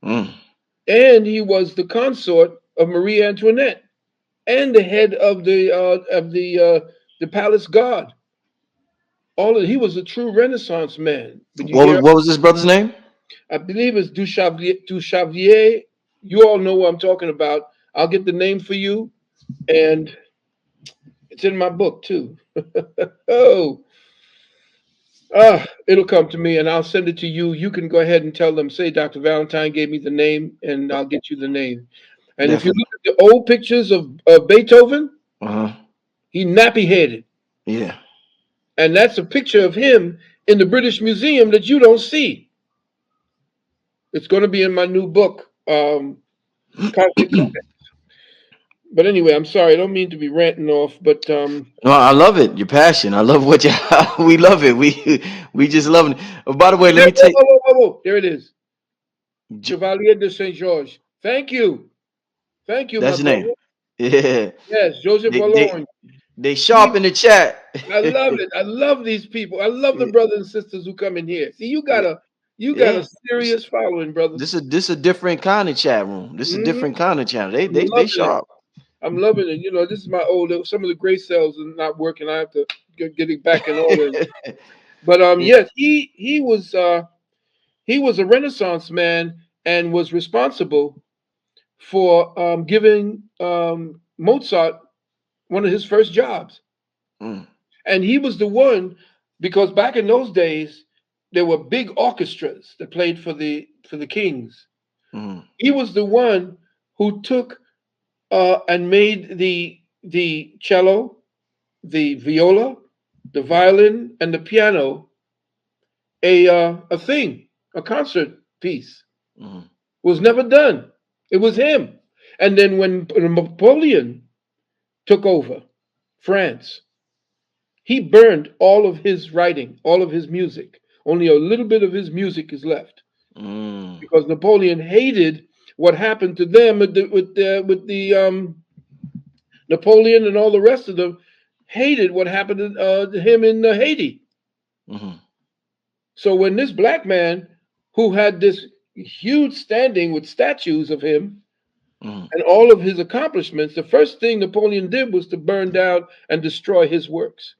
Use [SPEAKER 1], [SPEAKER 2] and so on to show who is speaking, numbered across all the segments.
[SPEAKER 1] Mm.
[SPEAKER 2] and he was the consort of Marie Antoinette and the head of the palace guard. He was a true Renaissance man. But you hear,
[SPEAKER 1] What was this brother's name?
[SPEAKER 2] I believe it's Duchavier. You all know what I'm talking about. I'll get the name for you, and it's in my book too. Oh, it'll come to me, and I'll send it to you. You can go ahead and tell them, say Dr. Valentine gave me the name, and I'll get you the name. And if you
[SPEAKER 1] Definitely.
[SPEAKER 2] look at the old pictures of Beethoven,
[SPEAKER 1] Uh-huh.
[SPEAKER 2] he nappy headed,
[SPEAKER 1] Yeah.
[SPEAKER 2] and that's a picture of him in the British Museum that you don't see. It's going to be in my new book, Cosmic Codex. But anyway, I'm sorry. I don't mean to be ranting off, but
[SPEAKER 1] No, I love it. Your passion. I love what you. We love it. We just love it. Oh, by the way, let
[SPEAKER 2] there,
[SPEAKER 1] me take.
[SPEAKER 2] there it is,
[SPEAKER 1] J-
[SPEAKER 2] Chevalier de Saint Georges. Thank you, my
[SPEAKER 1] That's the name.
[SPEAKER 2] brother.
[SPEAKER 1] Yeah.
[SPEAKER 2] Yes, Joseph
[SPEAKER 1] They they
[SPEAKER 2] Boulogne.
[SPEAKER 1] they sharp
[SPEAKER 2] See,
[SPEAKER 1] in the chat.
[SPEAKER 2] I love it. I love these people. I love the
[SPEAKER 1] Yeah.
[SPEAKER 2] brothers and sisters who come in here. See,
[SPEAKER 1] Yeah.
[SPEAKER 2] you got
[SPEAKER 1] Yeah.
[SPEAKER 2] a serious following, brother.
[SPEAKER 1] This a different kind of chat room. This a
[SPEAKER 2] Hmm.
[SPEAKER 1] different kind of channel.
[SPEAKER 2] I'm
[SPEAKER 1] They
[SPEAKER 2] loving it.
[SPEAKER 1] sharp.
[SPEAKER 2] I'm loving it. You know, this is my old. Some of the gray cells are not working. I have to get it back in order. But
[SPEAKER 1] Yeah.
[SPEAKER 2] yes, he was a Renaissance man and was responsible for giving Mozart one of his first jobs.
[SPEAKER 1] Mm,
[SPEAKER 2] And he was the one because back in those days there were big orchestras that played for the kings.
[SPEAKER 1] mm,
[SPEAKER 2] He was the one who took and made the cello, the viola, the violin, and the piano a thing, a concert piece.
[SPEAKER 1] mm,
[SPEAKER 2] Was never done. It was him. And then when Napoleon took over France, he burned all of his writing, all of his music. Only a little bit of his music is left
[SPEAKER 1] mm.
[SPEAKER 2] because Napoleon hated what happened to them with the Napoleon and all the rest of them hated what happened to him in Haiti.
[SPEAKER 1] Mhm,
[SPEAKER 2] So when this black man who had this huge standing with statues of him
[SPEAKER 1] mhm.
[SPEAKER 2] and all of his accomplishments, the first thing Napoleon did was to burn down and destroy his works.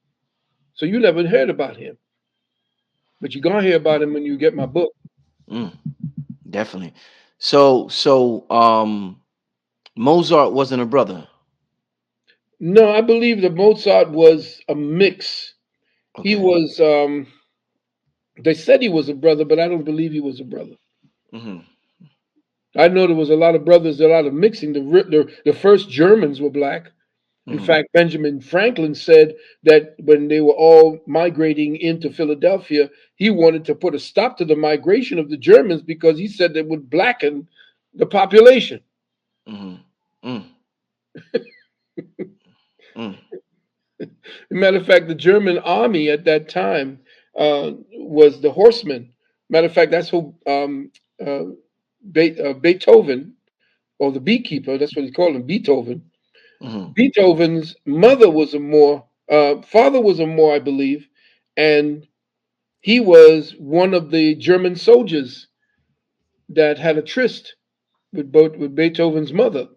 [SPEAKER 2] So you never heard about him, but you're gonna hear about him when you get my book.
[SPEAKER 1] Mm, definitely. Mozart wasn't a brother.
[SPEAKER 2] No, I believe that Mozart was a mix. He
[SPEAKER 1] Okay.
[SPEAKER 2] was. They said he was a brother, but I don't believe he was a brother.
[SPEAKER 1] Hmm.
[SPEAKER 2] I know there was a lot of brothers, a lot of mixing. The first Germans were black. In
[SPEAKER 1] Hmm.
[SPEAKER 2] fact, Benjamin Franklin said that when they were all migrating into Philadelphia, he wanted to put a stop to the migration of the Germans because he said that would blacken the population.
[SPEAKER 1] Hmm. Mm, mm,
[SPEAKER 2] Matter of fact, the German army at that time was the horsemen. Matter of fact, that's who uh, Beethoven, or the beekeeper, that's what he called him, Beethoven.
[SPEAKER 1] mhm,
[SPEAKER 2] Beethoven's mother was a Moor, father was a Moor, I believe, and he was one of the German soldiers that had a tryst with Beethoven's mother.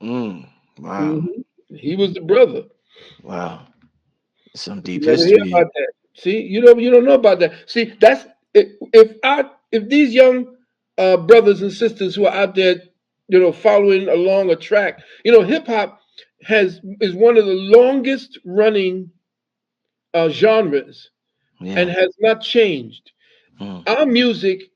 [SPEAKER 1] mm. Wow.
[SPEAKER 2] Mhm. He was the brother.
[SPEAKER 1] Wow. Some
[SPEAKER 2] But you
[SPEAKER 1] deep
[SPEAKER 2] never hear
[SPEAKER 1] history.
[SPEAKER 2] about that. See, you don't know about that. See, that's if these young brothers and sisters who are out there, following along a track, hip hop has is one of the longest running genres and
[SPEAKER 1] Yeah.
[SPEAKER 2] has not changed.
[SPEAKER 1] Mm,
[SPEAKER 2] Our music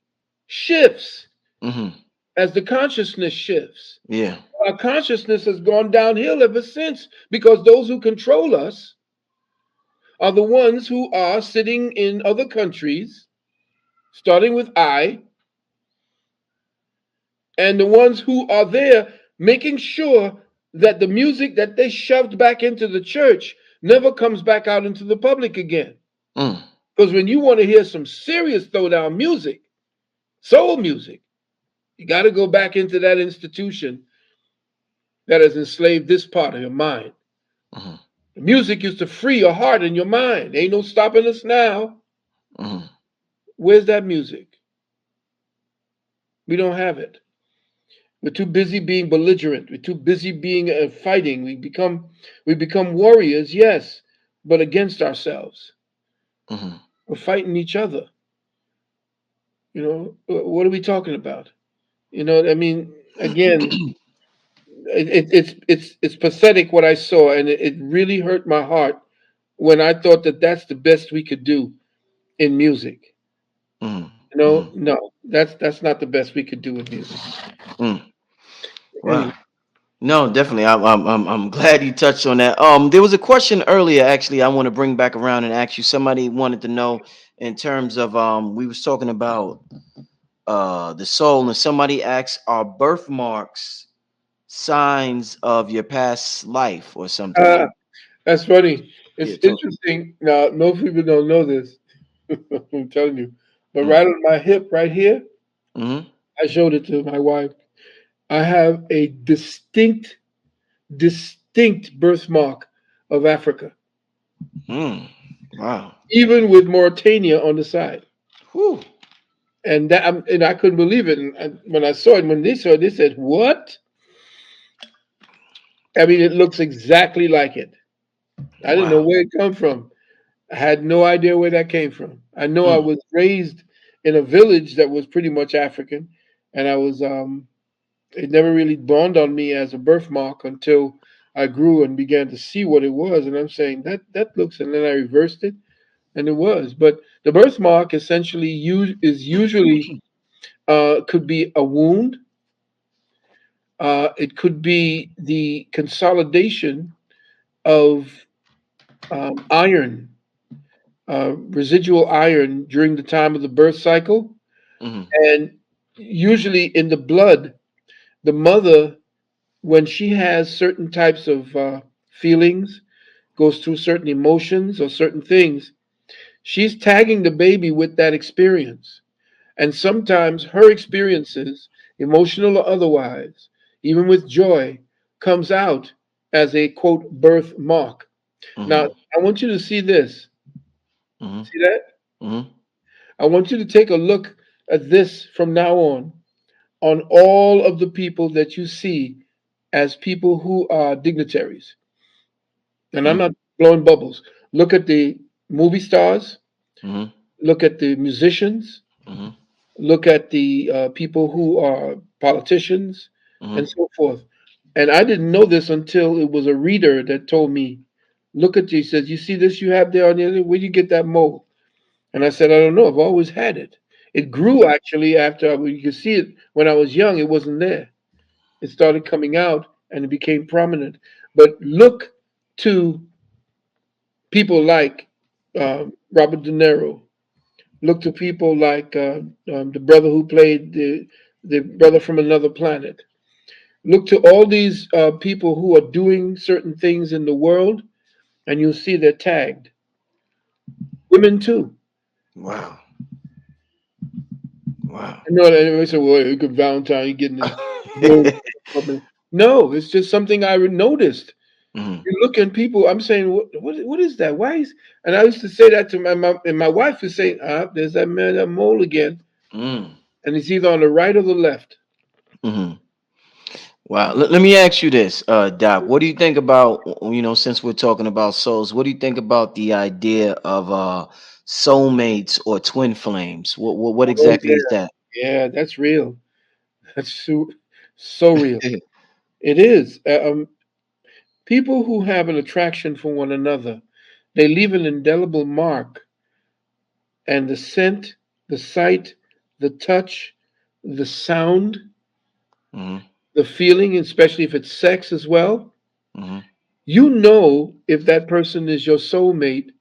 [SPEAKER 2] shifts
[SPEAKER 1] hmm.
[SPEAKER 2] as the consciousness shifts.
[SPEAKER 1] Yeah.
[SPEAKER 2] Our consciousness has gone downhill ever since because those who control us are the ones who are sitting in other countries, starting with I, and the ones who are there making sure that the music that they shoved back into the church never comes back out into the public again.
[SPEAKER 1] Mm,
[SPEAKER 2] Because when you want to hear some serious throwdown music, soul music, you got to go back into that institution that has enslaved this part of your mind.
[SPEAKER 1] mhm,
[SPEAKER 2] The music used to free your heart and your mind. Ain't no stopping us now.
[SPEAKER 1] mhm.
[SPEAKER 2] Where's that music? We don't have it. We're too busy being belligerent. We're too busy being fighting. We become warriors, yes, but against ourselves.
[SPEAKER 1] Mm-hmm.
[SPEAKER 2] We're fighting each other. What are we talking about? I mean, again, it's pathetic what I saw, and it really hurt my heart when I thought that that's the best we could do in music.
[SPEAKER 1] Mm-hmm.
[SPEAKER 2] No, that's not the best we could do in music.
[SPEAKER 1] Mm.
[SPEAKER 2] Anyway,
[SPEAKER 1] Wow. No, definitely. I'm glad you touched on that. There was a question earlier. Actually, I want to bring back around and ask you. Somebody wanted to know in terms of we was talking about the soul, and somebody asked, "Are birthmarks signs of your past life or something?"
[SPEAKER 2] uh, that's funny.
[SPEAKER 1] Yeah,
[SPEAKER 2] It's
[SPEAKER 1] talk.
[SPEAKER 2] interesting. Now, most people don't know this. I'm telling you, but
[SPEAKER 1] Mm.
[SPEAKER 2] right on my hip, right here,
[SPEAKER 1] Mm-hmm.
[SPEAKER 2] I showed it to my wife. I have a distinct birthmark of Africa,
[SPEAKER 1] Mm. Wow.
[SPEAKER 2] even with Mauritania on the side.
[SPEAKER 1] Whew.
[SPEAKER 2] And I couldn't believe it. And when I saw it, when they saw it, they said, "What?" I mean, it looks exactly like it. I didn't know
[SPEAKER 1] Wow.
[SPEAKER 2] where it come from. I had no idea where that came from. I know I
[SPEAKER 1] Mm.
[SPEAKER 2] was raised in a village that was pretty much African, and I was it never really dawned on me as a birthmark until I grew and began to see what it was. And I'm saying that looks, and then I reversed it, and it was. But the birthmark essentially is usually could be a wound. It could be the consolidation of iron, residual iron during the time of the birth cycle.
[SPEAKER 1] Mm-hmm.
[SPEAKER 2] And usually in the blood, the mother, when she has certain types of feelings, goes through certain emotions or certain things, she's tagging the baby with that experience. And sometimes her experiences, emotional or otherwise, even with joy, comes out as a quote birthmark. Now,
[SPEAKER 1] Mm-hmm.
[SPEAKER 2] I want you to see this.
[SPEAKER 1] Mm-hmm.
[SPEAKER 2] See that?
[SPEAKER 1] Mm-hmm.
[SPEAKER 2] I want you to take a look at this from now on all of the people that you see as people who are dignitaries. And I'm
[SPEAKER 1] Mm-hmm.
[SPEAKER 2] not blowing bubbles. Look at the movie stars,
[SPEAKER 1] Mm-hmm.
[SPEAKER 2] look at the musicians,
[SPEAKER 1] Mm-hmm.
[SPEAKER 2] look at the people who are politicians, and
[SPEAKER 1] Mm-hmm.
[SPEAKER 2] so forth. And I didn't know this until it was a reader that told me, look at you. He says, "You see this you have there on the other? Where do you get that mole?" And I said, "I don't know. I've always had it. It grew actually after you could see it when I was young. It wasn't there. It started coming out and it became prominent. But look to people like Robert De Niro. Look to people like the brother who played the brother from another planet. Look to all these people who are doing certain things in the world, and you'll see they're tagged. Women too.
[SPEAKER 1] Wow. Wow.
[SPEAKER 2] I know that everybody said, "Well, look at Valentine, you getting his rose." No, it's just something I noticed.
[SPEAKER 1] Mm-hmm.
[SPEAKER 2] You look at people. I'm saying, what is that? Why is? And I used to say that to my mom, and my wife would say, there's that man, that mole again,
[SPEAKER 1] Mm.
[SPEAKER 2] and it's either on the right or the left."
[SPEAKER 1] Mm-hmm. Wow. Let me ask you this, Doc. What do you think about, since we're talking about souls, what do you think about the idea of soulmates or twin flames? What
[SPEAKER 2] Oh
[SPEAKER 1] exactly is
[SPEAKER 2] yeah,
[SPEAKER 1] that?
[SPEAKER 2] yeah, that's real. That's so real. It is. People who have an attraction for one another, they leave an indelible mark, and the scent, the sight, the touch, the sound,
[SPEAKER 1] Mm-hmm.
[SPEAKER 2] the feeling, especially if it's sex as well.
[SPEAKER 1] Mm-hmm.
[SPEAKER 2] You know if that person is your soulmate,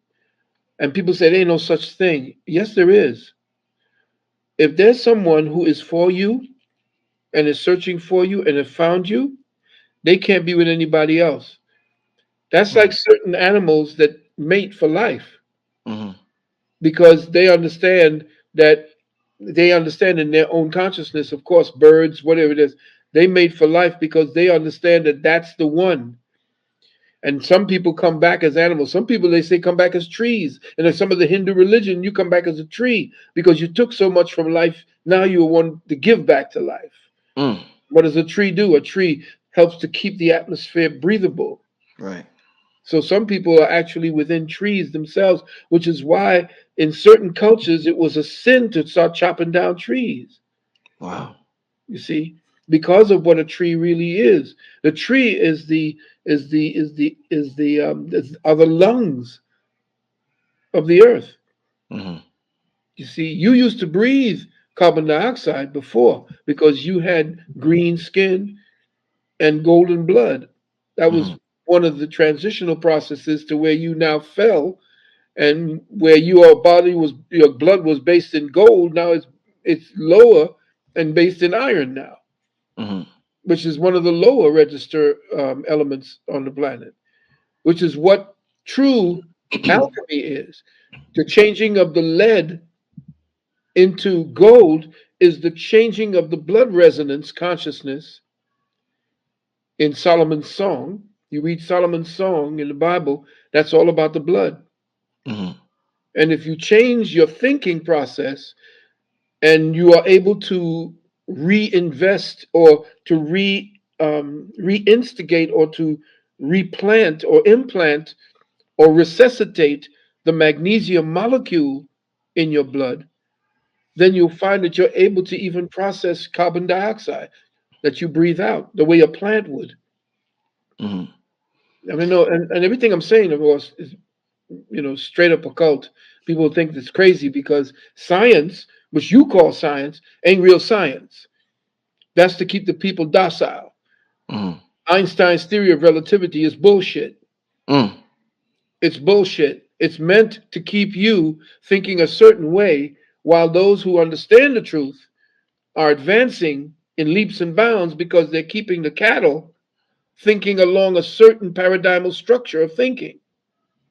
[SPEAKER 2] and people say there ain't no such thing. Yes, there is. If there's someone who is for you and is searching for you and have found you, they can't be with anybody else. That's like certain animals that mate for life
[SPEAKER 1] Mm-hmm.
[SPEAKER 2] because that they understand in their own consciousness, of course, birds, whatever it is, they mate for life because they understand that that's the one. And some people come back as animals. Some people, they say, come back as trees. And in some of the Hindu religion, you come back as a tree because you took so much from life Now you want to give back to life.
[SPEAKER 1] Mm.
[SPEAKER 2] What does a tree do? A tree helps to keep the atmosphere breathable.
[SPEAKER 1] Right.
[SPEAKER 2] So some people are actually within trees themselves, which is why in certain cultures it was a sin to start chopping down trees.
[SPEAKER 1] Wow.
[SPEAKER 2] You see, because of what a tree really is. The tree are the lungs of the earth.
[SPEAKER 1] Hmm.
[SPEAKER 2] You see, you used to breathe carbon dioxide before because you had green skin and golden blood. That
[SPEAKER 1] Hmm.
[SPEAKER 2] was one of the transitional processes to where you now fell, and where your blood was based in gold. Now it's lower and based in iron now,
[SPEAKER 1] Hmm.
[SPEAKER 2] which is one of the lower register elements on the planet, which is what true alchemy is. The changing of the lead into gold is the changing of the blood resonance consciousness in Solomon's song. You read Solomon's song in the Bible, that's all about the blood.
[SPEAKER 1] Hmm.
[SPEAKER 2] And if you change your thinking process and you are able to reinvest or to reinstigate or to replant or implant or resuscitate the magnesium molecule in your blood, then you'll find that you're able to even process carbon dioxide that you breathe out the way a plant would.
[SPEAKER 1] Hmm.
[SPEAKER 2] I mean, no, and everything I'm saying, of course, is straight up occult. People think it's crazy because science, which you call science, ain't real science. That's to keep the people docile.
[SPEAKER 1] Hmm.
[SPEAKER 2] Einstein's theory of relativity is bullshit.
[SPEAKER 1] Mm.
[SPEAKER 2] It's bullshit. It's meant to keep you thinking a certain way while those who understand the truth are advancing in leaps and bounds because they're keeping the cattle thinking along a certain paradigmal structure of thinking.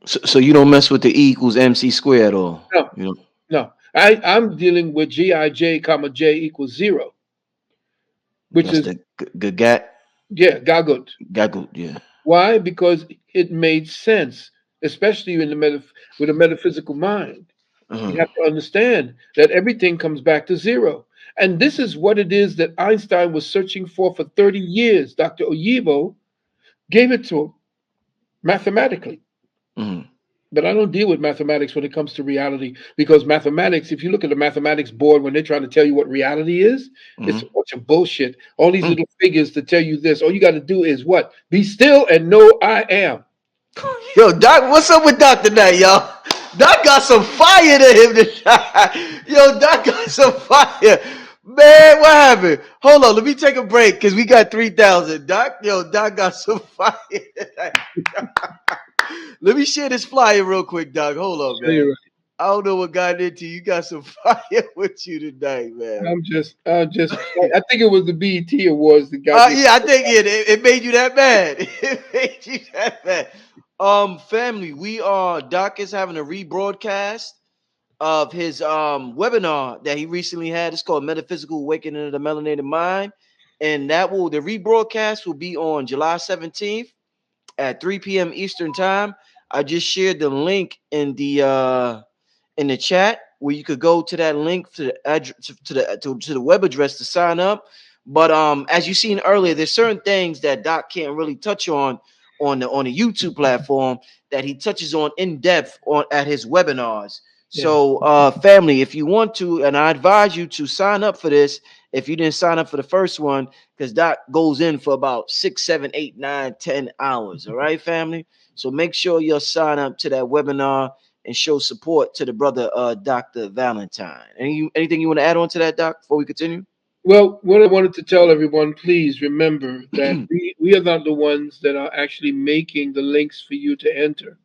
[SPEAKER 1] So you don't mess with the E equals MC squared or
[SPEAKER 2] No,
[SPEAKER 1] you know
[SPEAKER 2] no. I'm dealing with GIJ comma J equals zero, which
[SPEAKER 1] that's
[SPEAKER 2] is,
[SPEAKER 1] the gagat
[SPEAKER 2] yeah, Gagut.
[SPEAKER 1] gagut, yeah.
[SPEAKER 2] Why? Because it made sense, especially with a metaphysical mind. You
[SPEAKER 1] Uh-huh.
[SPEAKER 2] have to understand that everything comes back to zero. And this is what it is that Einstein was searching for 30 years. Dr. Oyibo gave it to him mathematically.
[SPEAKER 1] Hmm.
[SPEAKER 2] But I don't deal with mathematics when it comes to reality because mathematics, if you look at the mathematics board when they're trying to tell you what reality is, it's
[SPEAKER 1] Hmm.
[SPEAKER 2] a bunch of bullshit. All these
[SPEAKER 1] Mm.
[SPEAKER 2] little figures to tell you this. All you got to do is what? Be still and know I am.
[SPEAKER 1] Yo, Doc, what's up with Doc tonight, y'all? Doc got some fire to him tonight. Yo, Doc got some fire. Man, what happened? Hold on, let me take a break because we got 3,000. Doc, yo, Doc got some fire tonight. Let me share this flyer real quick, Doc. Hold on,
[SPEAKER 2] So you're
[SPEAKER 1] man.
[SPEAKER 2] right.
[SPEAKER 1] I don't know what got into you. You got some fire with you tonight, man.
[SPEAKER 2] I think it was the BET Awards that got me.
[SPEAKER 1] Yeah, I think it made you that mad. It made you that mad. Family, Doc is having a rebroadcast of his webinar that he recently had. It's called Metaphysical Awakening of the Melanated Mind. And the rebroadcast will be on July 17th at 3 p.m. Eastern time. I just shared the link in the chat where you could go to that link to the to the web address to sign up. But as you seen earlier, there's certain things that Doc can't really touch on the YouTube platform that he touches on in depth on at his webinars.
[SPEAKER 2] Yeah.
[SPEAKER 1] So family, if you want to, and I advise you to sign up for this if you didn't sign up for the first one, because Doc goes in for about 6, 7, 8, 9, 10 hours. All right, family. So make sure you'll sign up to that webinar and show support to the brother Dr. Valentine. Anything you want to add on to that, Doc, before we continue?
[SPEAKER 2] Well, what I wanted to tell everyone, please remember that we are not the ones that are actually making the links for you to enter.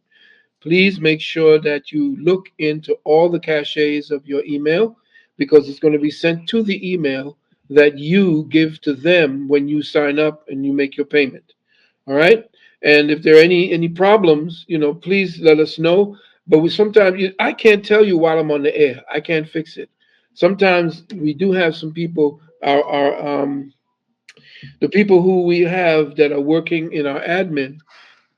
[SPEAKER 2] Please make sure that you look into all the caches of your email because it's going to be sent to the email that you give to them when you sign up and you make your payment. All right. And if there are any problems, please let us know. But we sometimes I can't tell you while I'm on the air. I can't fix it. Sometimes we do have some people. Our the people who we have that are working in our admin,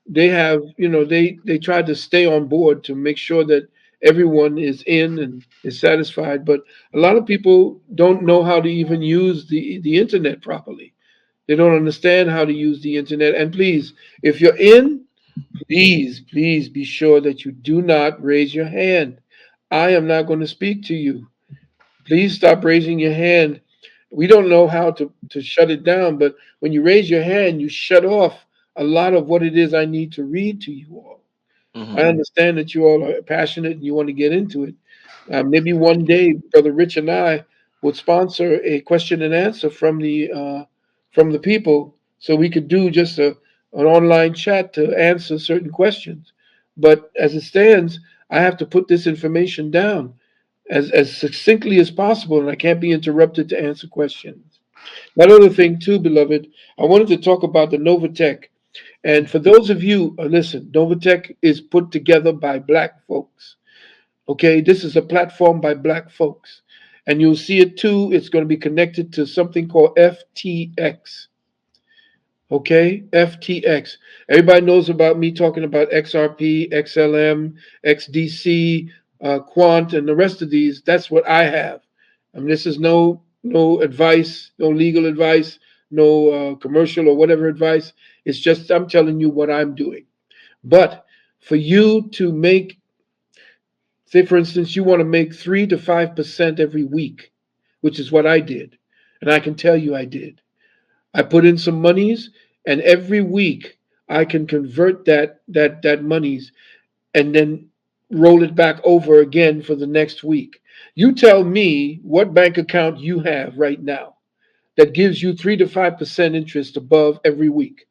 [SPEAKER 2] they have they try to stay on board to make sure that everyone is in and is satisfied. But a lot of people don't know how to even use the internet properly. They don't understand how to use the internet. And please, if you're in, please be sure that you do not raise your hand. I am not going to speak to you. Please stop raising your hand. We don't know how to shut it down, but when you raise your hand, you shut off a lot of what it is I need to read to you all. I
[SPEAKER 1] Hmm.
[SPEAKER 2] understand that you all are passionate and you want to get into it. Maybe one day, Brother Rich and I would sponsor a question and answer from the people, so we could do just an online chat to answer certain questions. But as it stands, I have to put this information down as succinctly as possible, and I can't be interrupted to answer questions. That other thing, too, beloved, I wanted to talk about the Novatech. And for those of you, listen, Novatech is put together by black folks. Okay, this is a platform by black folks. And you'll see it too. It's going to be connected to something called FTX. Okay, FTX. Everybody knows about me talking about XRP, XLM, XDC, Quant, and the rest of these. That's what I have. I mean, this is no advice, no legal advice, no commercial or whatever advice. It's just I'm telling you what I'm doing. But for you to make, say, for instance, you want to make 3 to 5% every week, which is what I did, and I can tell you I did. I put in some monies, and every week I can convert that monies and then roll it back over again for the next week. You tell me what bank account you have right now that gives you 3 to 5% interest above every week,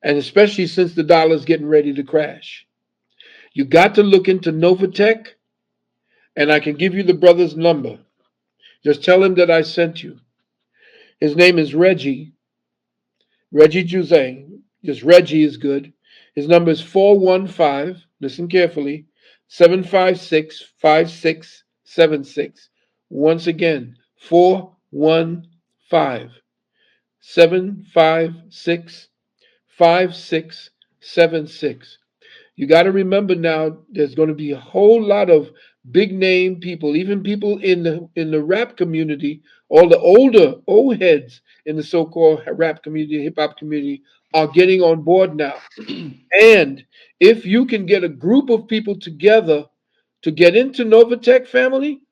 [SPEAKER 2] and especially since the dollar's getting ready to crash. You got to look into Novatech, and I can give you the brother's number. Just tell him that I sent you. His name is Reggie Juzang. Just Reggie is good. His number is 415, listen carefully, 756 5676. Once again, 415 756 5676. You got to remember now, there's going to be a whole lot of big name people, even people in the rap community, all the older old heads in the so-called rap community, hip hop community, are getting on board now. And if you can get a group of people together to get into Novatech family,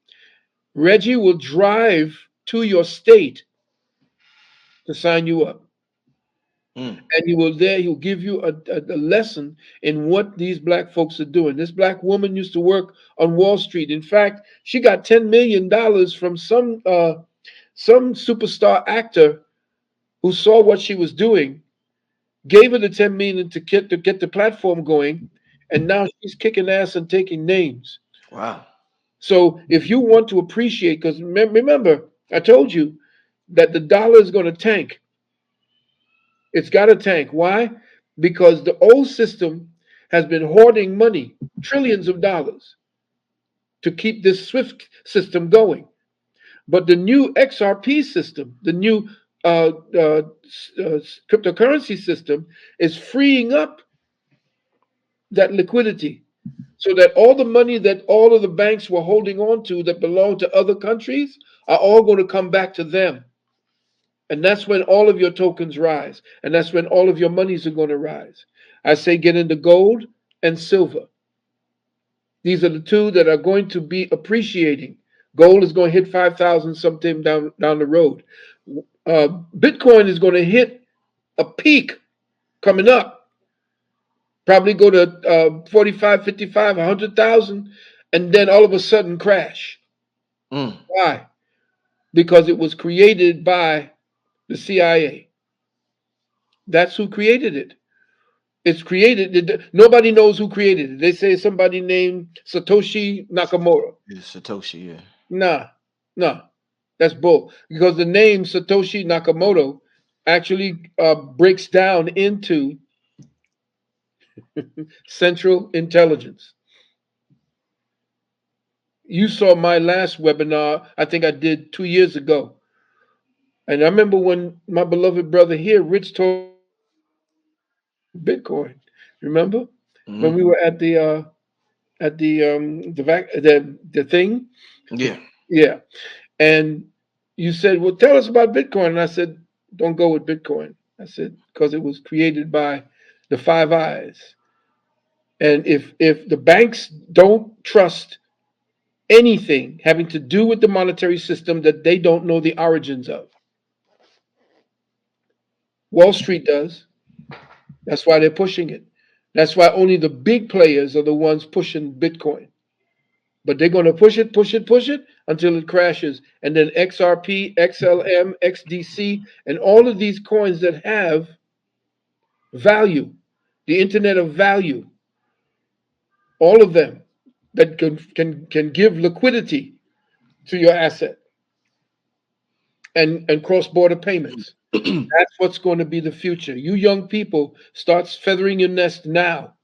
[SPEAKER 2] Reggie will drive to your state to sign you up.
[SPEAKER 1] Mm.
[SPEAKER 2] And he'll give you a lesson in what these black folks are doing. This black woman used to work on Wall Street. In fact, she got $10 million from some superstar actor who saw what she was doing, gave her the 10 million to get the platform going, and now she's kicking ass and taking names.
[SPEAKER 1] Wow.
[SPEAKER 2] So if you want to appreciate, because remember, I told you that the dollar is going to tank. It's got to tank. Why? Because the old system has been hoarding money, trillions of dollars, to keep this SWIFT system going. But the new XRP system, the new cryptocurrency system, is freeing up that liquidity so that all the money that all of the banks were holding on to that belong to other countries are all going to come back to them. And that's when all of your tokens rise. And that's when all of your monies are going to rise. I say get into gold and silver. These are the two that are going to be appreciating. Gold is going to hit 5,000 sometime down the road. Bitcoin is going to hit a peak coming up, probably go to 45, 55, 100,000, and then all of a sudden crash.
[SPEAKER 1] Mm.
[SPEAKER 2] Why? Because it was created by the CIA. That's who created it. It's created. Nobody knows who created it. They say somebody named Satoshi Nakamoto.
[SPEAKER 1] Yeah, Satoshi. Yeah.
[SPEAKER 2] Nah, nah, that's bull. Because the name Satoshi Nakamoto actually breaks down into Central Intelligence. You saw my last webinar. I think I did 2 years ago, and I remember when my beloved brother here, Rich, told me about Bitcoin. Remember when
[SPEAKER 1] Hmm.
[SPEAKER 2] we were at the at the thing.
[SPEAKER 1] Yeah.
[SPEAKER 2] Yeah, and you said, "Well, tell us about Bitcoin." And I said, "Don't go with Bitcoin." I said because it was created by the Five Eyes, and if the banks don't trust anything having to do with the monetary system that they don't know the origins of, Wall Street does. That's why they're pushing it. That's why only the big players are the ones pushing Bitcoin. But they're going to push it, push it, push it until it crashes. And then XRP, XLM, XDC, and all of these coins that have value, the Internet of Value, all of them that can give liquidity to your asset and cross border payments. That's what's going to be the future. You young people, start feathering your nest now.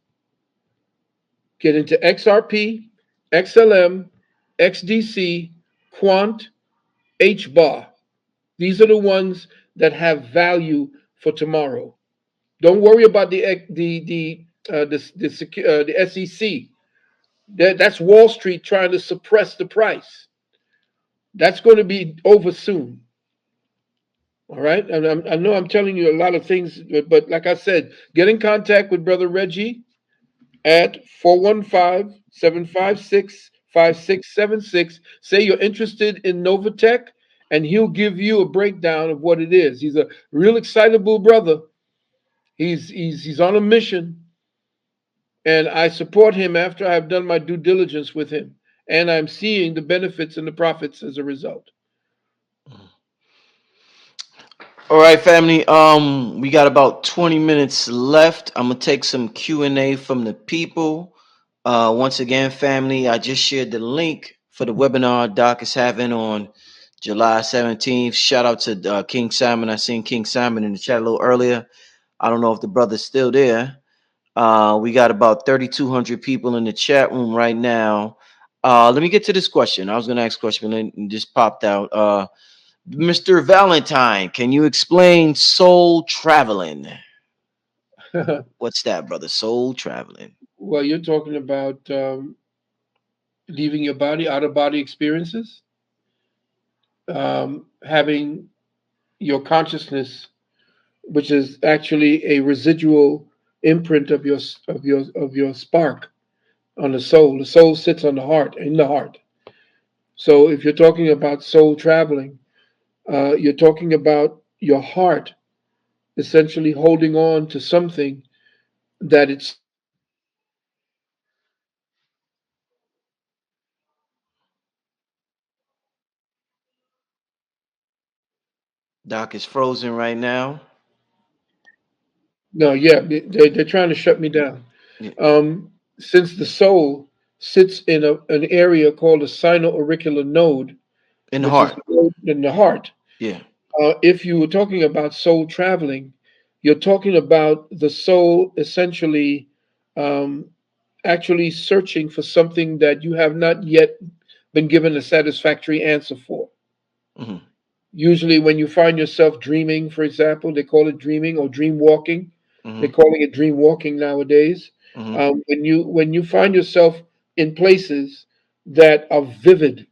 [SPEAKER 2] Get into XRP, XLM, XDC, Quant, HBAR. These are the ones that have value for tomorrow. Don't worry about the SEC. That's Wall Street trying to suppress the price. That's going to be over soon. All right. And I know I'm telling you a lot of things, but like I said, get in contact with Brother Reggie at 415-756-5676. Say you're interested in Novatech, and he'll give you a breakdown of what it is. He's a real excitable brother. He's on a mission, and I support him after I've done my due diligence with him, and I'm seeing the benefits and the profits as a result.
[SPEAKER 1] All right, family. We got about 20 minutes left. I'm gonna take some Q&A from the people. Once again, family, I just shared the link for the webinar Doc is having on July 17th. Shout out to King Simon. I seen King Simon in the chat a little earlier. I don't know if the brother's still there. We got about 3,200 people in the chat room right now. Let me get to this question. I was gonna ask a question, and it just popped out. Mr. Valentine, can you explain soul traveling? What's that, brother? Soul traveling.
[SPEAKER 2] Well, you're talking about leaving your body, out of body experiences, having your consciousness, which is actually a residual imprint of your spark on the soul. The soul sits on the heart, in the heart. So if you're talking about soul traveling, you're talking about your heart essentially holding on to something that it's supposed to be protecting,
[SPEAKER 1] Doc is frozen right now.
[SPEAKER 2] no, yeah, they're trying to shut me down.
[SPEAKER 1] Yeah.
[SPEAKER 2] Since the soul sits in an area called a sino-auricular node,
[SPEAKER 1] In the
[SPEAKER 2] which is
[SPEAKER 1] heart.
[SPEAKER 2] the node in the heart.
[SPEAKER 1] Yeah.
[SPEAKER 2] If you were talking about soul traveling, you're talking about the soul essentially um, actually searching for something that you have not yet been given a satisfactory answer for.
[SPEAKER 1] Hmm.
[SPEAKER 2] Usually, when you find yourself dreaming, for example, they call it dreaming or dream walking. They're
[SPEAKER 1] Hmm.
[SPEAKER 2] calling it dream walking nowadays.
[SPEAKER 1] Hmm.
[SPEAKER 2] When you find yourself in places that are vivid,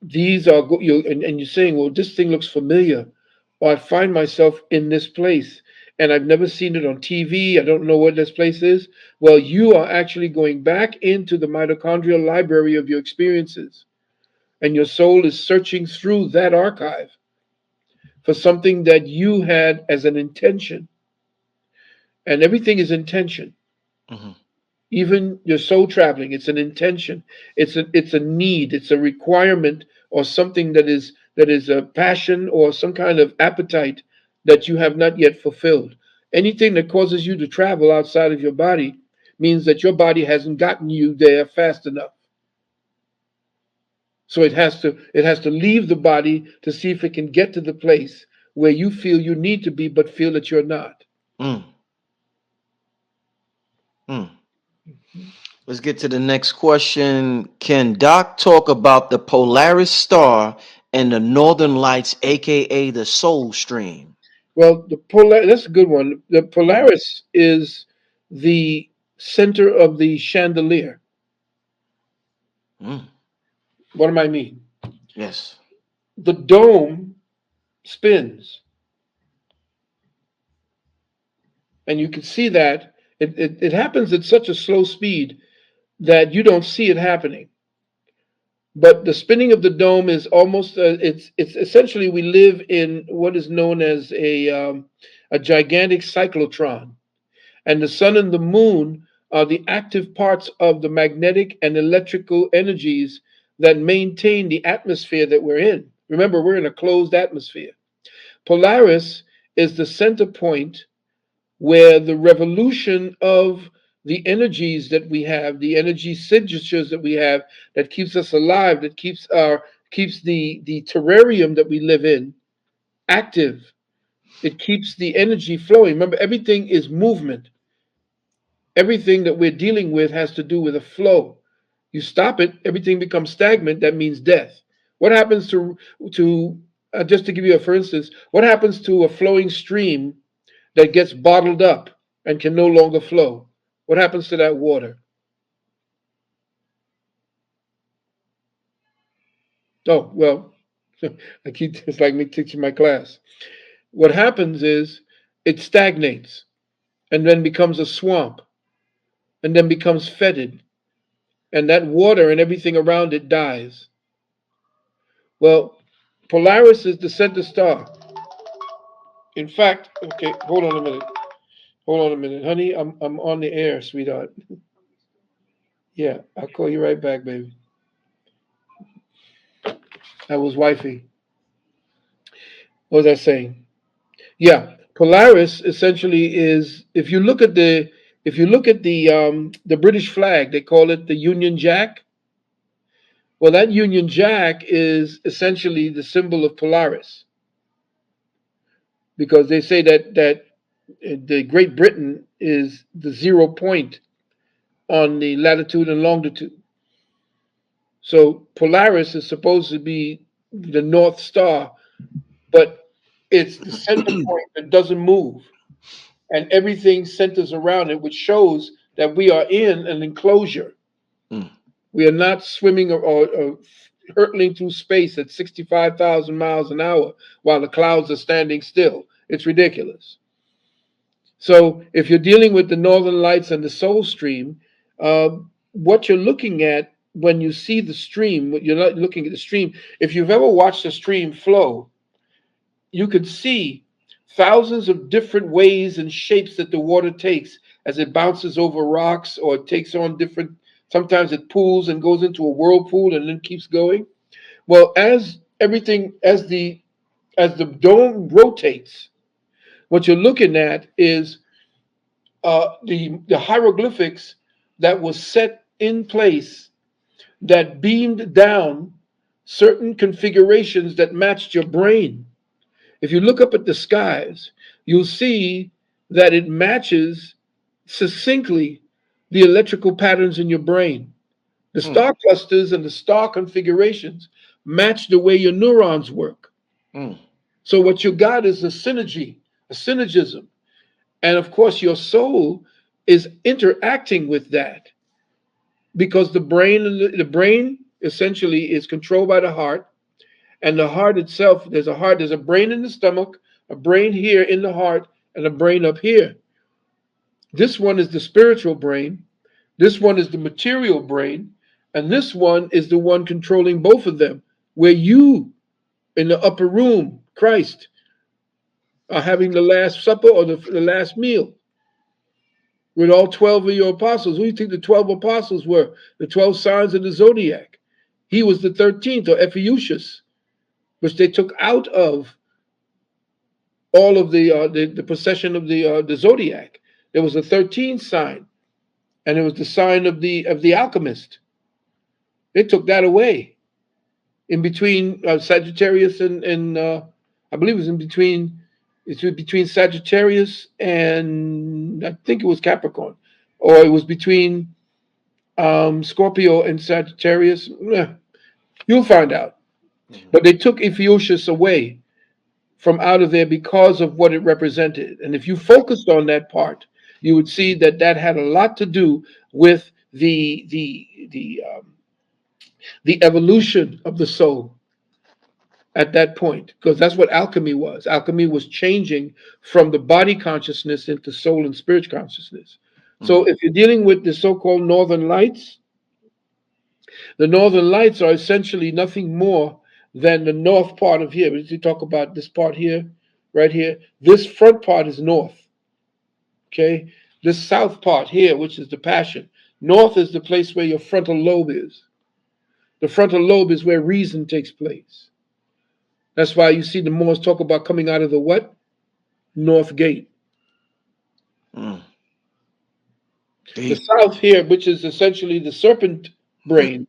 [SPEAKER 2] these are and you're saying, well, this thing looks familiar, or I find myself in this place and I've never seen it on TV. I don't know what this place is. Well, you are actually going back into the mitochondrial library of your experiences, and your soul is searching through that archive for something that you had as an intention. And everything is intention.
[SPEAKER 1] Hmm.
[SPEAKER 2] Even your soul traveling, it's an intention. It's a need. It's a requirement, or something that is a passion or some kind of appetite that you have not yet fulfilled. Anything that causes you to travel outside of your body means that your body hasn't gotten you there fast enough. So it has to leave the body to see if it can get to the place where you feel you need to be, but feel that you're not.
[SPEAKER 1] Mm. Mm. Let's get to the next question. Can Doc talk about the Polaris star and the Northern Lights, aka the Soul Stream?
[SPEAKER 2] Well, that's a good one. The
[SPEAKER 1] Mhm.
[SPEAKER 2] Polaris is the center of the chandelier.
[SPEAKER 1] Mm.
[SPEAKER 2] What do I mean?
[SPEAKER 1] Yes.
[SPEAKER 2] The dome spins, and you can see that it happens at such a slow speed that you don't see it happening. But the spinning of the dome is almost it's essentially we live in what is known as a gigantic cyclotron, and the sun and the moon are the active parts of the magnetic and electrical energies that maintain the atmosphere that we're in. Remember, we're in a closed atmosphere. Polaris is the center point where the revolution of the energies that we have, the energy signatures that we have, that keeps us alive, that keeps the terrarium that we live in active. It keeps the energy flowing. Remember, everything is movement. Everything that we're dealing with has to do with a flow. You stop it, everything becomes stagnant. That means death. What happens to just to give you a for instance, what happens to a flowing stream that gets bottled up and can no longer flow? What happens to that water? Oh, well, I keep it's like me teaching my class. What happens is it stagnates and then becomes a swamp and then becomes fetid, and that water and everything around it dies. Well, Polaris is the center star. In fact, okay, hold on a minute. Hold on a minute, honey. I'm on the air, sweetheart. Yeah, I'll call you right back, baby. That was wifey. What was I saying? Yeah, Polaris essentially is if you look at the British flag, they call it the Union Jack. Well, that Union Jack is essentially the symbol of Polaris because they say that the Great Britain is the 0 point on the latitude and longitude. So Polaris is supposed to be the North Star, but it's the center point that doesn't move, and everything centers around it, which shows that we are in an enclosure.
[SPEAKER 1] Mm.
[SPEAKER 2] We are not swimming or hurtling through space at 65,000 miles an hour while the clouds are standing still. It's ridiculous. So, if you're dealing with the northern lights and the soul stream, what you're looking at when you see the stream, you're not looking at the stream. If you've ever watched a stream flow, you could see thousands of different ways and shapes that the water takes as it bounces over rocks or it takes on different, sometimes it pools and goes into a whirlpool and then keeps going. Well, as the dome rotates, what you're looking at is the hieroglyphics that was set in place that beamed down certain configurations that matched your brain. If you look up at the skies, you'll see that it matches succinctly the electrical patterns in your brain. The
[SPEAKER 1] Mm.
[SPEAKER 2] star clusters and the star configurations match the way your neurons work.
[SPEAKER 1] Mm.
[SPEAKER 2] So what you got is a synergy, a synergism. And of course, your soul is interacting with that because the brain essentially is controlled by the heart, and the heart itself, there's a brain in the stomach, a brain here in the heart, and a brain up here. This one is the spiritual brain, this one is the material brain, and this one is the one controlling both of them, where you in the upper room, Christ, are having the last supper or the last meal with all 12 of your apostles. Who do you think the 12 apostles were? The 12 signs of the zodiac. He was the 13th, or Ephiusius, which they took out of all of the procession of the zodiac. There was a 13th sign, and it was the sign of the alchemist. They took that away in between Sagittarius and I believe it was in between. It's between Sagittarius and I think it was Capricorn, or it was between Scorpio and Sagittarius. You'll find out.
[SPEAKER 1] Mhm.
[SPEAKER 2] But they took Ephiusius away from out of there because of what it represented. And if you focused on that part, you would see that that had a lot to do with the evolution of the soul at that point, because that's what alchemy was. Alchemy was changing from the body consciousness into soul and spirit consciousness. So
[SPEAKER 1] Mm.
[SPEAKER 2] if you're dealing with the so-called northern lights, the northern lights are essentially nothing more than the north part of here. As you talk about this part here, right here, this front part is north. Okay, this south part here, which is the passion. North is the place where your frontal lobe is. The frontal lobe is where reason takes place. That's why you see the Moors talk about coming out of the what? North gate.
[SPEAKER 1] Mm.
[SPEAKER 2] The
[SPEAKER 1] Deep.
[SPEAKER 2] south here, which is essentially the serpent brain,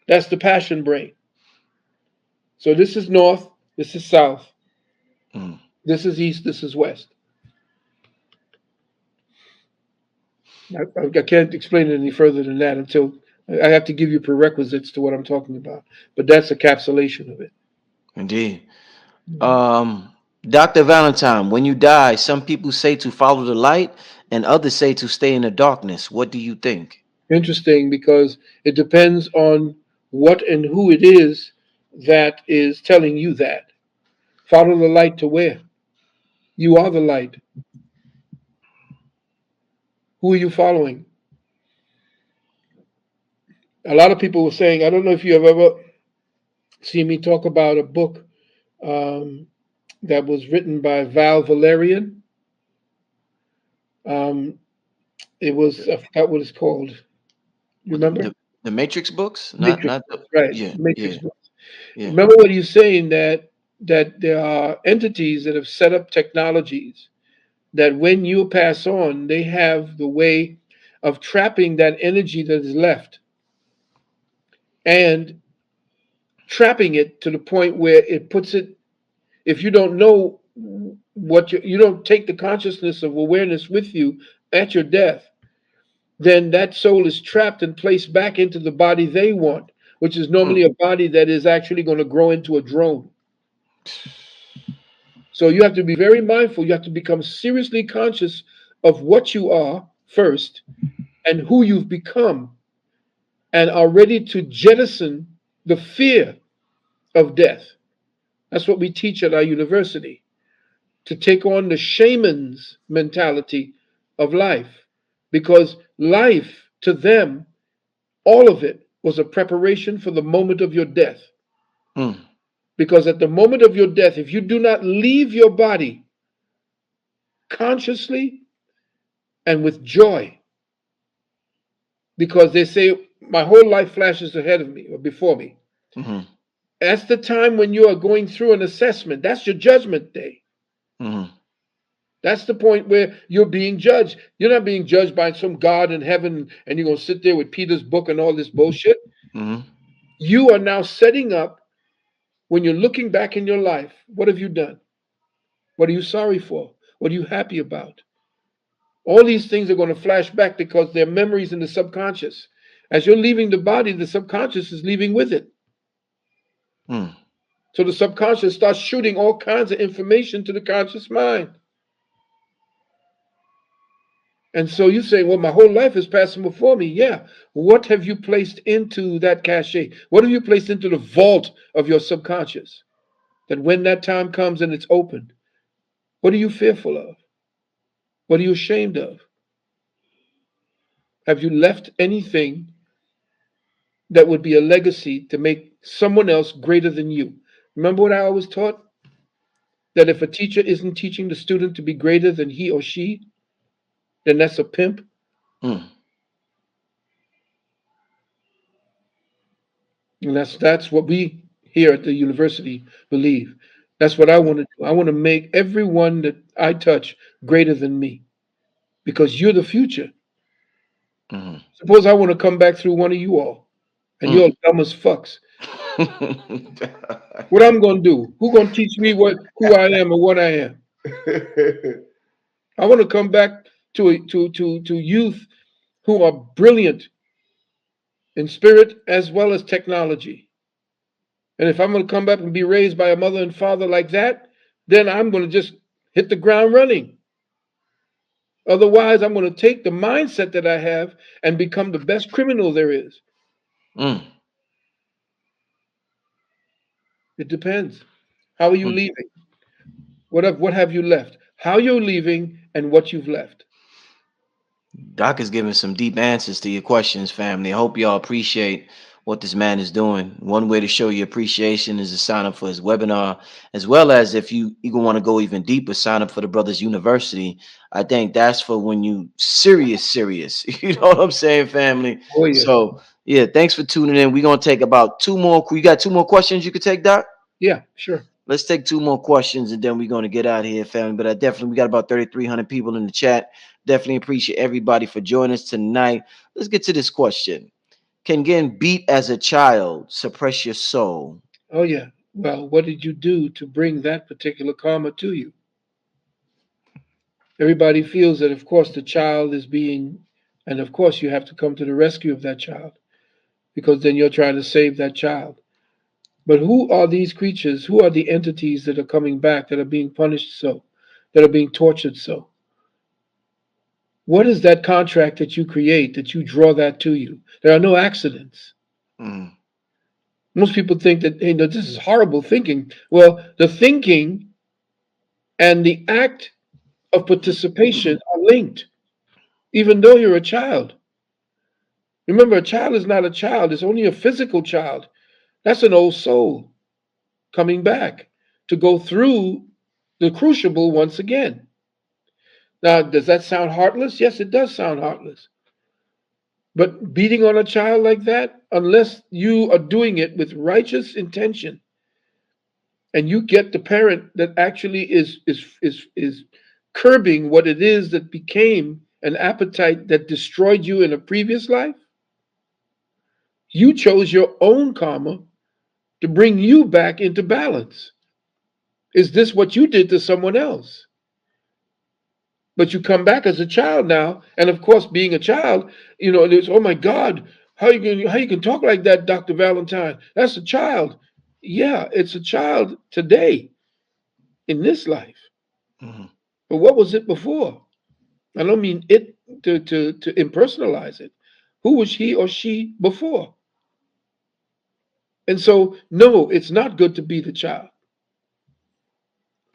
[SPEAKER 2] that's the passion brain. So this is north, this is south,
[SPEAKER 1] Mm.
[SPEAKER 2] this is east, this is west. I can't explain it any further than that until I have to give you prerequisites to what I'm talking about. But that's a capsulation of it.
[SPEAKER 1] Indeed.
[SPEAKER 2] Mhm.
[SPEAKER 1] Um, Dr. Valentine, when you die, some people say to follow the light and others say to stay in the darkness. What do you think?
[SPEAKER 2] Interesting because it depends on what and who it is that is telling you that. Follow the light to where? You are the light. Who are you following? A lot of people were saying, I don't know if you have ever seen me talk about a book um, that was written by Val Valerian. Um, it was, I forgot what it's called. You
[SPEAKER 1] What the,
[SPEAKER 2] remember?
[SPEAKER 1] the Matrix books? Not
[SPEAKER 2] Matrix,
[SPEAKER 1] not the,
[SPEAKER 2] that's right.
[SPEAKER 1] yeah,
[SPEAKER 2] Matrix
[SPEAKER 1] yeah,
[SPEAKER 2] books.
[SPEAKER 1] yeah.
[SPEAKER 2] Remember what he's saying that there are entities that have set up technologies that when you pass on, they have the way of trapping that energy that is left and trapping it to the point where it puts it, if you don't know what you don't take the consciousness of awareness with you at your death, then that soul is trapped and placed back into the body they want, which is
[SPEAKER 1] Mm.
[SPEAKER 2] normally a body that is actually going to grow into a drone. So you have to be very mindful. You have to become seriously conscious of what you are first and who you've become and are ready to jettison the fear of death. That's what we teach at our university, to take on the shaman's mentality of life. Because life, to them, all of it was a preparation for the moment of your death.
[SPEAKER 1] Mm.
[SPEAKER 2] Because at the moment of your death, if you do not leave your body consciously and with joy, because they say, my whole life flashes ahead of me or before me.
[SPEAKER 1] Mm-hmm.
[SPEAKER 2] That's the time when you are going through an assessment. That's your judgment day.
[SPEAKER 1] Mm-hmm.
[SPEAKER 2] That's the point where you're being judged. You're not being judged by some God in heaven and you're going to sit there with Peter's book and all this bullshit.
[SPEAKER 1] Mm-hmm.
[SPEAKER 2] You are now setting up, when you're looking back in your life, what have you done? What are you sorry for? What are you happy about? All these things are going to flash back because they're memories in the subconscious. As you're leaving the body, the subconscious is leaving with it.
[SPEAKER 1] Mm.
[SPEAKER 2] So the subconscious starts shooting all kinds of information to the conscious mind. And so you say, well, my whole life is passing before me. Yeah. What have you placed into that cachet? What have you placed into the vault of your subconscious? That when that time comes and it's opened, what are you fearful of? What are you ashamed of? Have you left anything that would be a legacy to make someone else greater than you? Remember what I always taught? That if a teacher isn't teaching the student to be greater than he or she, then that's a pimp.
[SPEAKER 1] Mm.
[SPEAKER 2] And that's what we here at the university believe. That's what I want to do. I want to make everyone that I touch greater than me because you're the future.
[SPEAKER 1] Mm-hmm.
[SPEAKER 2] Suppose I want to come back through one of you all and you're
[SPEAKER 1] Mm.
[SPEAKER 2] dumb as fucks. What I'm going to do? Who going to teach me who I am and what I am? I want to come back to youth who are brilliant in spirit as well as technology. And if I'm going to come back and be raised by a mother and father like that, then I'm going to just hit the ground running. Otherwise, I'm going to take the mindset that I have and become the best criminal there is.
[SPEAKER 1] Mm,
[SPEAKER 2] It depends. How are you
[SPEAKER 1] mm.
[SPEAKER 2] leaving? What have you left? How you're leaving and what you've left.
[SPEAKER 1] Doc is giving some deep answers to your questions, family. I hope y'all appreciate what this man is doing. One way to show your appreciation is to sign up for his webinar, as well as if you even want to go even deeper, sign up for the Brothers University. I think that's for when you serious, serious. You know what I'm saying, family?
[SPEAKER 2] Oh yeah,
[SPEAKER 1] So yeah, thanks for tuning in. We're gonna take about two more. You got two more questions you could take, Doc?
[SPEAKER 2] yeah, sure.
[SPEAKER 1] Let's take two more questions and then we're going to get out of here, family. But I definitely, we got about 3,300 people in the chat. Definitely appreciate everybody for joining us tonight. Let's get to this question. Can getting beat as a child suppress your soul?
[SPEAKER 2] Oh yeah. Well, what did you do to bring that particular karma to you? Everybody feels that, of course, the child is being, and of course, you have to come to the rescue of that child because then you're trying to save that child. But who are these creatures? Who are the entities that are coming back that are being punished so, that are being tortured so? What is that contract that you create that you draw that to you? There are no accidents.
[SPEAKER 1] Mm,
[SPEAKER 2] Most people think that, hey, no, this is horrible thinking. Well, the thinking and the act of participation are linked, even though you're a child. Remember, a child is not a child, it's only a physical child. That's an old soul coming back to go through the crucible once again. Now, does that sound heartless? Yes, it does sound heartless. But beating on a child like that, unless you are doing it with righteous intention and you get the parent that actually is curbing what it is that became an appetite that destroyed you in a previous life, you chose your own karma to bring you back into balance. Is this what you did to someone else? But you come back as a child now, and of course, being a child, there's, oh my God, how you can talk like that, Dr. Valentine? That's a child. Yeah, it's a child today in this life.
[SPEAKER 1] mhm,
[SPEAKER 2] But what was it before? I don't mean it to impersonalize it. Who was he or she before? And so, no, it's not good to be the child.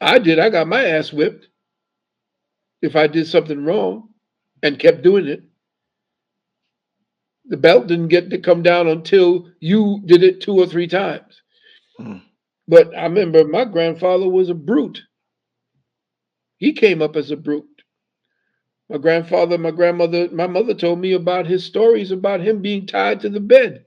[SPEAKER 2] I did. I got my ass whipped if I did something wrong and kept doing it. The belt didn't get to come down until you did it two or three times.
[SPEAKER 1] mm,
[SPEAKER 2] But I remember my grandfather was a brute. He came up as a brute. My grandfather, my grandmother, my mother told me about his stories about him being tied to the bed.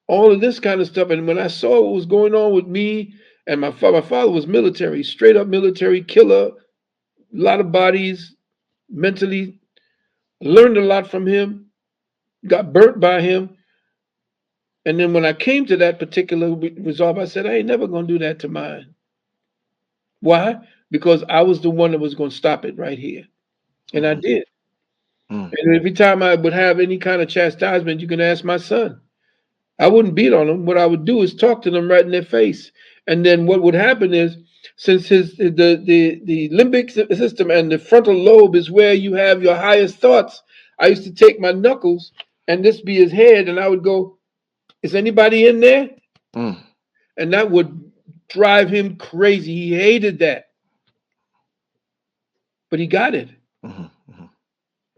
[SPEAKER 2] All of this kind of stuff. And when I saw what was going on with me and my father was military, straight up military killer, a lot of bodies, mentally, learned a lot from him, got burnt by him. And then when I came to that particular resolve, I said, I ain't never going to do that to mine. Why? Because I was the one that was going to stop it right here. And I
[SPEAKER 1] mhm,
[SPEAKER 2] did.
[SPEAKER 1] mm,
[SPEAKER 2] And every time I would have any kind of chastisement, you can ask my son. I wouldn't beat on them. What I would do is talk to them right in their face. And then what would happen is, since the limbic system and the frontal lobe is where you have your highest thoughts, I used to take my knuckles and this be his head, and I would go, "Is anybody in there?"
[SPEAKER 1] mm,
[SPEAKER 2] And that would drive him crazy. He hated that, but he got it.
[SPEAKER 1] mhm, mhm,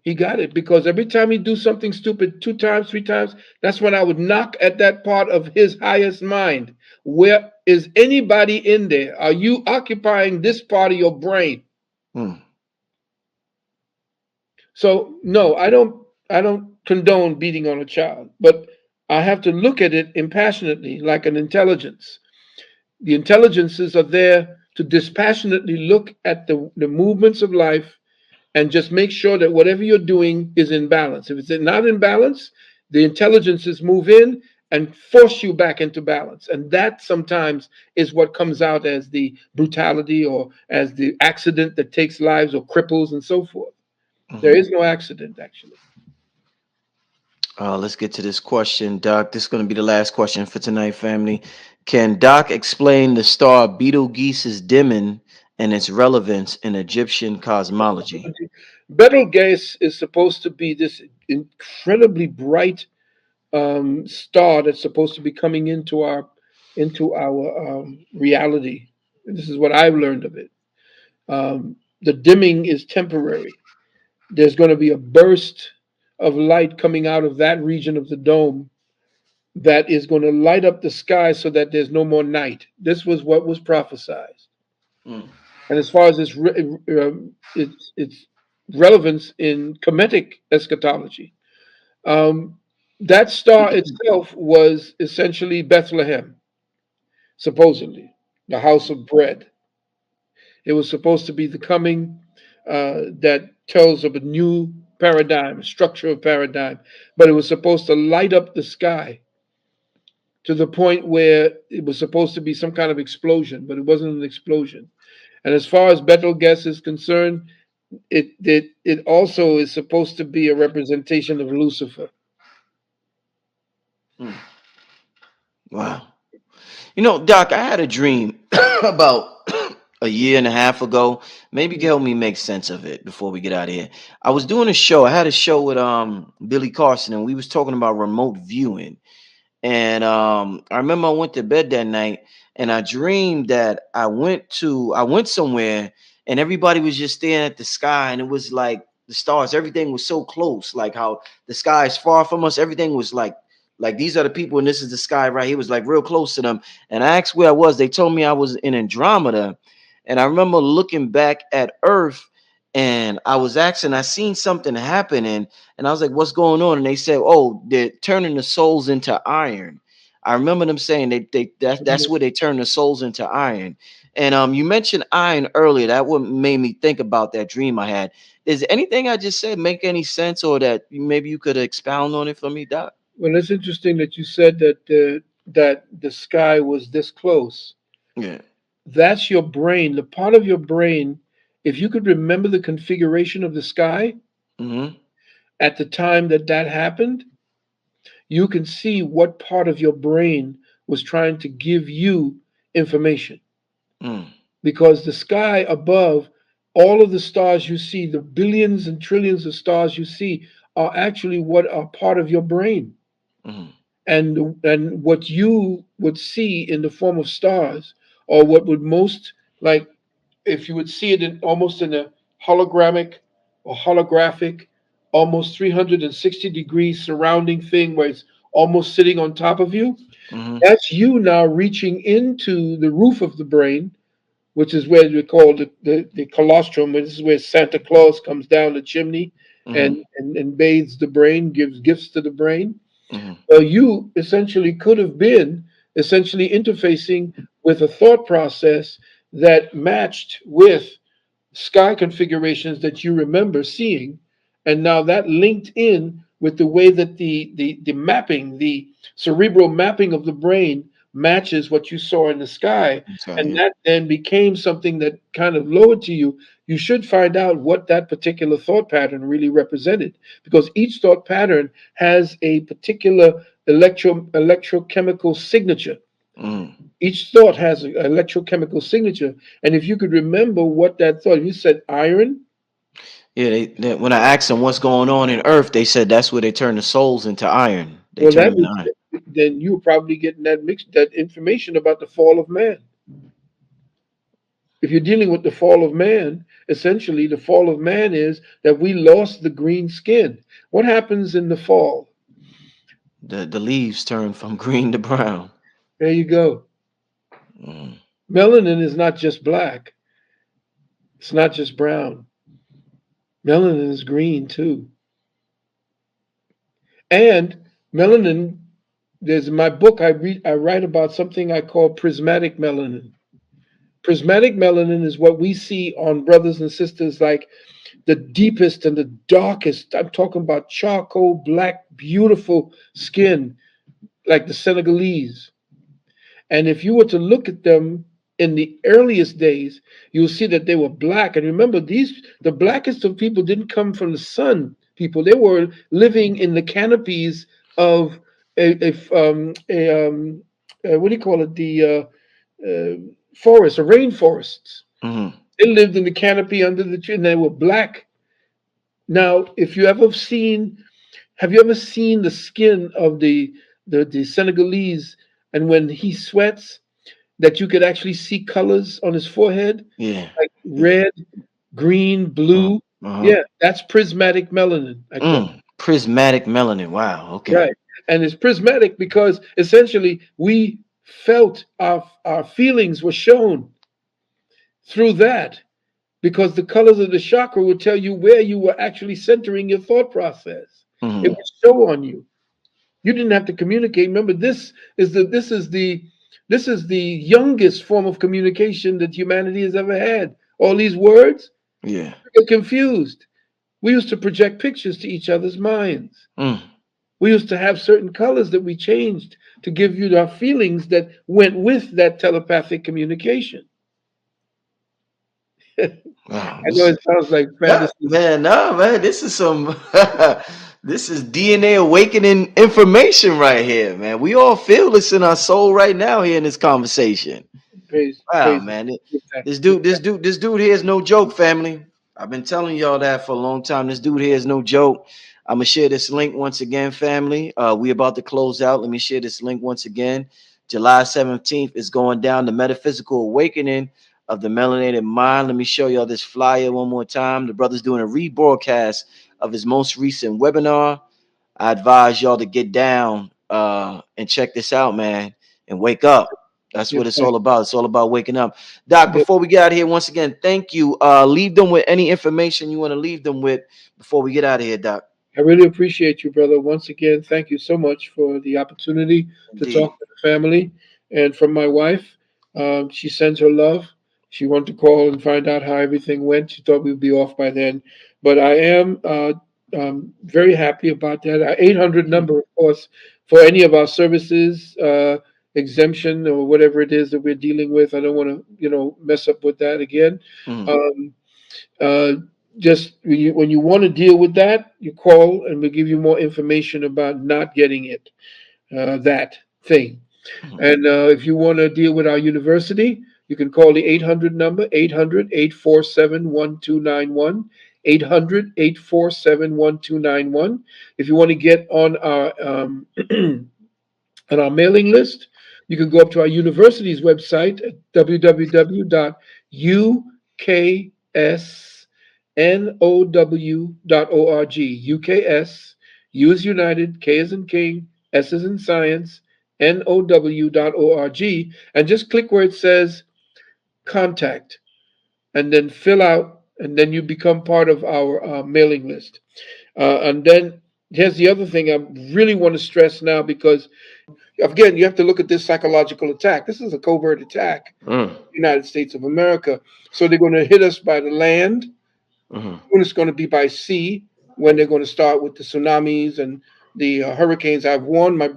[SPEAKER 2] He got it because every time he do something stupid two times, three times, that's when I would knock at that part of his highest mind. Where is anybody in there? Are you occupying this part of your brain?
[SPEAKER 1] mm,
[SPEAKER 2] So no, I don't condone beating on a child, but I have to look at it impassionately, like an intelligence. The intelligences are there to dispassionately look at the movements of life and just make sure that whatever you're doing is in balance. If it's not in balance, the intelligences move in and force you back into balance. And that sometimes is what comes out as the brutality or as the accident that takes lives or cripples and so forth. There
[SPEAKER 1] mhm.
[SPEAKER 2] is no accident, actually.
[SPEAKER 1] Let's get to this question, Doc. This is going to be the last question for tonight, family. Can Doc explain the star Betelgeuse's dimming and its relevance in Egyptian cosmology.
[SPEAKER 2] Betelgeuse is supposed to be this incredibly bright star that's supposed to be coming into our reality. This is what I've learned of it. The dimming is temporary. There's going to be a burst of light coming out of that region of the dome that is going to light up the sky so that there's no more night. This was what was prophesied.
[SPEAKER 1] Mm.
[SPEAKER 2] And as far as its relevance in Kemetic eschatology, um, that star itself was essentially Bethlehem, supposedly the house of bread. It was supposed to be the coming that tells of a new paradigm, structure of paradigm, but it was supposed to light up the sky to the point where it was supposed to be some kind of explosion, but it wasn't an explosion. And as far as Betelgeuse is concerned, it also is supposed to be a representation of Lucifer.
[SPEAKER 1] Mm. Wow. You know, Doc, I had a dream about a year and a half ago. Maybe you can help me make sense of it before we get out of here. I was doing a show. I had a show with Billy Carson, and we was talking about remote viewing. And I remember I went to bed that night and I dreamed that I went somewhere and everybody was just staring at the sky and it was like the stars, everything was so close, like how the sky is far from us, everything was like these are the people and this is the sky right here, was like real close to them. And I asked where I was. They told me I was in Andromeda. And I remember looking back at Earth and I was asking, I seen something happening and I was like, what's going on? And they said, oh, they're turning the souls into iron. I remember them saying that's where they turn the souls into iron. And you mentioned iron earlier. That what made me think about that dream I had. Is anything I just said make any sense, or that maybe you could expound on it for me, Doc?
[SPEAKER 2] Well, it's interesting that you said that the sky was this close.
[SPEAKER 1] Yeah.
[SPEAKER 2] That's your brain, the part of your brain. If you could remember the configuration of the sky
[SPEAKER 1] Mm-hmm.
[SPEAKER 2] at the time that that happened, you can see what part of your brain was trying to give you information.
[SPEAKER 1] Mm,
[SPEAKER 2] Because the sky above, all of the stars you see, the billions and trillions of stars you see, are actually what are part of your brain.
[SPEAKER 1] mm,
[SPEAKER 2] And what you would see in the form of stars, or what would most like if you would see it in almost in a hologrammic or holographic, almost 360 degrees surrounding thing where it's almost sitting on top of you,
[SPEAKER 1] mm-hmm.
[SPEAKER 2] that's you now reaching into the roof of the brain, which is where we call the colostrum. This is where Santa Claus comes down the chimney
[SPEAKER 1] Mm-hmm.
[SPEAKER 2] and bathes the brain, gives gifts to the brain.
[SPEAKER 1] Mm-hmm.
[SPEAKER 2] Well, you essentially could have been essentially interfacing with a thought process that matched with sky configurations that you remember seeing, and now that linked in with the way that the mapping, the cerebral mapping of the brain matches what you saw in the sky,
[SPEAKER 1] Sorry,
[SPEAKER 2] and
[SPEAKER 1] yeah.
[SPEAKER 2] that then became something that kind of lowered to you. You should find out what that particular thought pattern really represented, because each thought pattern has a particular electrochemical signature.
[SPEAKER 1] Mm.
[SPEAKER 2] Each thought has an electrochemical signature. And if you could remember what that thought, you said iron.
[SPEAKER 1] Yeah, when I asked them what's going on in Earth, they said that's where they turn the souls into iron. They
[SPEAKER 2] Well,
[SPEAKER 1] turn
[SPEAKER 2] that
[SPEAKER 1] them into
[SPEAKER 2] would
[SPEAKER 1] iron.
[SPEAKER 2] then you were probably getting that information about the fall of man. If you're dealing with the fall of man, essentially the fall of man is that we lost the green skin. What happens in the fall?
[SPEAKER 1] The leaves turn from green to brown.
[SPEAKER 2] There you go.
[SPEAKER 1] Mm.
[SPEAKER 2] Melanin is not just black. It's not just brown. Melanin is green too. And melanin, there's in my book I write about something I call prismatic melanin. Prismatic melanin is what we see on brothers and sisters like the deepest and the darkest. I'm talking about charcoal black, beautiful skin, like the Senegalese. And if you were to look at them in the earliest days, you'll see that they were black. And remember, the blackest of people didn't come from the sun. People, they were living in the canopies of what do you call it? The forest, or rainforests.
[SPEAKER 1] Mm-hmm.
[SPEAKER 2] They lived in the canopy under the tree, and they were black. Now, if you ever seen, have you ever seen the skin of the Senegalese, and when he sweats, that you could actually see colors on his forehead,
[SPEAKER 1] Yeah.
[SPEAKER 2] like red, green,
[SPEAKER 1] Uh,
[SPEAKER 2] blue.
[SPEAKER 1] uh-huh.
[SPEAKER 2] Yeah, that's prismatic melanin, I call it.
[SPEAKER 1] Prismatic melanin. Wow. Okay.
[SPEAKER 2] Right. And it's prismatic because essentially we felt our feelings were shown through that, because the colors of the chakra would tell you where you were actually centering your thought process. It
[SPEAKER 1] Hmm.
[SPEAKER 2] would show on you. You didn't have to communicate. Remember, this is the youngest form of communication that humanity has ever had. All these words,
[SPEAKER 1] Yeah.
[SPEAKER 2] you get confused. We used to project pictures to each other's minds.
[SPEAKER 1] Mm.
[SPEAKER 2] We used to have certain colors that we changed to give you our feelings that went with that telepathic communication. I
[SPEAKER 1] Wow.
[SPEAKER 2] know
[SPEAKER 1] This
[SPEAKER 2] it sounds like
[SPEAKER 1] Yeah,
[SPEAKER 2] fantasy.
[SPEAKER 1] man, no, man, this is some this is DNA awakening information right here, man. We all feel this in our soul right now here in this conversation. Wow,
[SPEAKER 2] Praise
[SPEAKER 1] man.
[SPEAKER 2] give thanks,
[SPEAKER 1] This
[SPEAKER 2] give
[SPEAKER 1] dude, this
[SPEAKER 2] thanks.
[SPEAKER 1] dude, this dude here is no joke, family. I've been telling y'all that for a long time. This dude here is no joke. I'm gonna share this link once again, family. We about to close out. Let me share this link once again. July 17th is going down, the metaphysical awakening of the melanated mind. Let me show y'all this flyer one more time. The brother's doing a rebroadcast of his most recent webinar. I advise y'all to get down and check this out, man, and wake up. That's
[SPEAKER 2] Give
[SPEAKER 1] what it's
[SPEAKER 2] thanks.
[SPEAKER 1] all about. It's all about waking up. Doc,
[SPEAKER 2] Give-
[SPEAKER 1] before we get out of here, once again, thank you. Leave them with any information you want to leave them with before we get out of here, Doc.
[SPEAKER 2] I really appreciate you, brother. Once again, thank you so much for the opportunity to
[SPEAKER 1] Indeed.
[SPEAKER 2] talk to the family. And from my wife, she sends her love. She wanted to call and find out how everything went. She thought we'd be off by then. But I am very happy about that. Our 800 number, of course, for any of our services, exemption or whatever it is that we're dealing with. I don't want to, mess up with that again.
[SPEAKER 1] Mhm.
[SPEAKER 2] Um, uh, just when you want to deal with that, you call and we'll give you more information about not getting it, that thing.
[SPEAKER 1] Mhm.
[SPEAKER 2] And if you want to deal with our university, you can call the 800 number, 800-847-1291, 800-847-1291. If you want to get on our on our mailing list, you can go up to our university's website at www.uksnow.org. UKS, U is United, K is in King, S is in Science, NOW.org. And just click where it says contact and then fill out, and then you become part of our mailing list. And then here's the other thing I really want to stress now, because again, you have to look at this psychological attack. This is a covert attack,
[SPEAKER 1] Mm.
[SPEAKER 2] United States of America. So they're going to hit us by the land,
[SPEAKER 1] Mhm.
[SPEAKER 2] and it's going to be by sea when they're going to start with the tsunamis and the hurricanes. I've warned my brother.